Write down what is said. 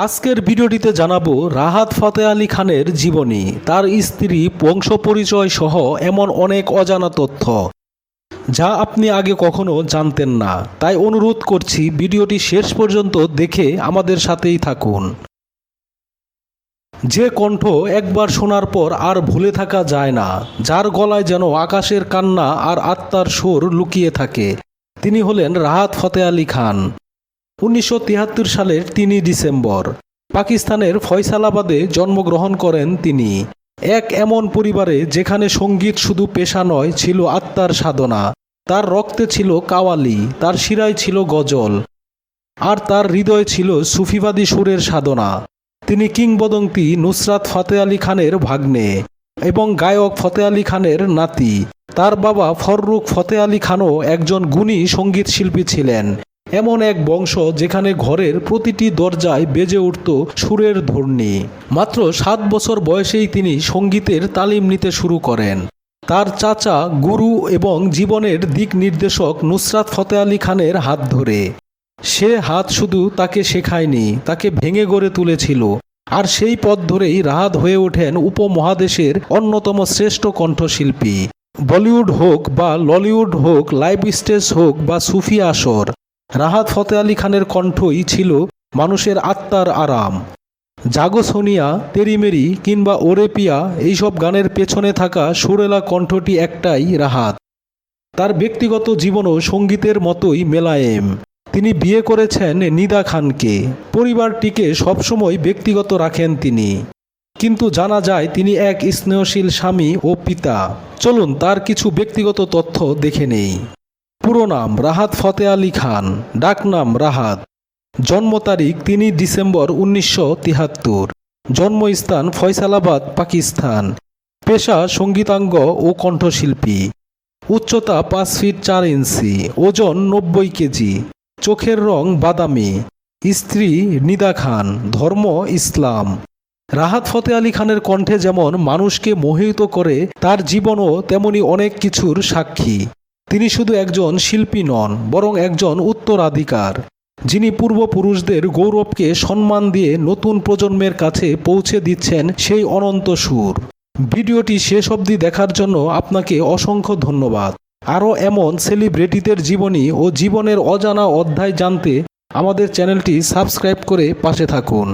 আজকের ভিডিওটিতে জানাবো রাহাত ফতেহ আলী খানের জীবনী, তার স্ত্রী, বংশ পরিচয় সহ এমন অনেক অজানা তথ্য যা আপনি আগে কখনো জানতেন না। তাই অনুরোধ করছি ভিডিওটি শেষ পর্যন্ত দেখে আমাদের সাথেই থাকুন। যে কণ্ঠ একবার শোনার পর আর ভুলে থাকা যায় না, যার গলায় যেন আকাশের কান্না আর আত্মার সুর লুকিয়ে থাকে, তিনি হলেন রাহাত ফতেহ আলী খান। 1973 সালের 3 ডিসেম্বর পাকিস্তানের ফয়সালাবাদে জন্মগ্রহণ করেন তিনি। এক এমন পরিবারে যেখানে সঙ্গীত শুধু পেশা নয়, ছিল আত্মার সাধনা। তার রক্তে ছিল কাওয়ালি, তার শিরায় ছিল গজল, আর তার হৃদয়ে ছিল সুফিবাদী সুরের সাধনা। তিনি কিংবদন্তি নুসরাত ফতেহ আলী খানের ভাগ্নে এবং গায়ক ফতেহ আলী খানের নাতি। তার বাবা ফররুখ ফতেহ আলী খানও একজন গুণী সঙ্গীত শিল্পী ছিলেন। এমন এক বংশ যেখানে ঘরের প্রতিটি দরজায় বেজে উঠত সুরের ধ্বনি। মাত্র 7 বছর বয়সেই তিনি সঙ্গীতের তালিম নিতে শুরু করেন। তার চাচা, গুরু এবং জীবনের দিক নির্দেশক নুসরাত ফতেহ আলী খানের হাত ধরে। সে হাত শুধু তাকে শেখায়নি, তাকে ভেঙে গড়ে তুলেছিল। আর সেই পথ ধরেই রাহাত হয়ে ওঠেন উপমহাদেশের অন্যতম শ্রেষ্ঠ কণ্ঠশিল্পী। বলিউড হোক বা ললিউড হোক, লাইভ স্টেজ হোক বা সুফি আসর, রাহাত ফতেহ আলী খানের কণ্ঠই ছিল মানুষের আত্মার আরাম। জাগো সোনিয়া, তেরি মেরি কিংবা ওরে পিয়া, এইসব গানের পেছনে থাকা সুরেলা কণ্ঠটি একটাই, রাহাত। তার ব্যক্তিগত জীবনও সঙ্গীতের মতোই মেলায়েম। তিনি বিয়ে করেছেন নিদা খানকে। পরিবারটিকে সবসময় ব্যক্তিগত রাখেন তিনি, কিন্তু জানা যায় তিনি এক স্নেহশীল স্বামী ও পিতা। চলুন তার কিছু ব্যক্তিগত তথ্য দেখে নেই। পুরো নাম রাহাত ফতেহ আলী খান, ডাকনাম রাহাত। জন্ম তারিখ 3 ডিসেম্বর 1973। জন্মস্থান ফয়সালাবাদ, পাকিস্তান। পেশা সঙ্গীতাঙ্গ ও কণ্ঠশিল্পী। উচ্চতা 5 ফিট 4 ইঞ্চি। ওজন 90 কেজি। চোখের রং বাদামি। স্ত্রী নিদা খান। ধর্ম ইসলাম। রাহাত ফতেহ আলী খানের কণ্ঠে যেমন মানুষকে মোহিত করে, তার জীবনও তেমনি অনেক কিছুর সাক্ষী। তিনি শুধু একজন শিল্পী নন, বরং একজন উত্তরাধিকার, যিনি পূর্বপুরুষদের গৌরবকে সম্মান দিয়ে নতুন প্রজন্মের কাছে পৌঁছে দিচ্ছেন সেই অনন্ত সুর। ভিডিওটি শেষ অবধি দেখার জন্য আপনাকে অসংখ্য ধন্যবাদ। আরও এমন সেলিব্রিটিদের জীবনী ও জীবনের অজানা অধ্যায় জানতে আমাদের চ্যানেলটি সাবস্ক্রাইব করে পাশে থাকুন।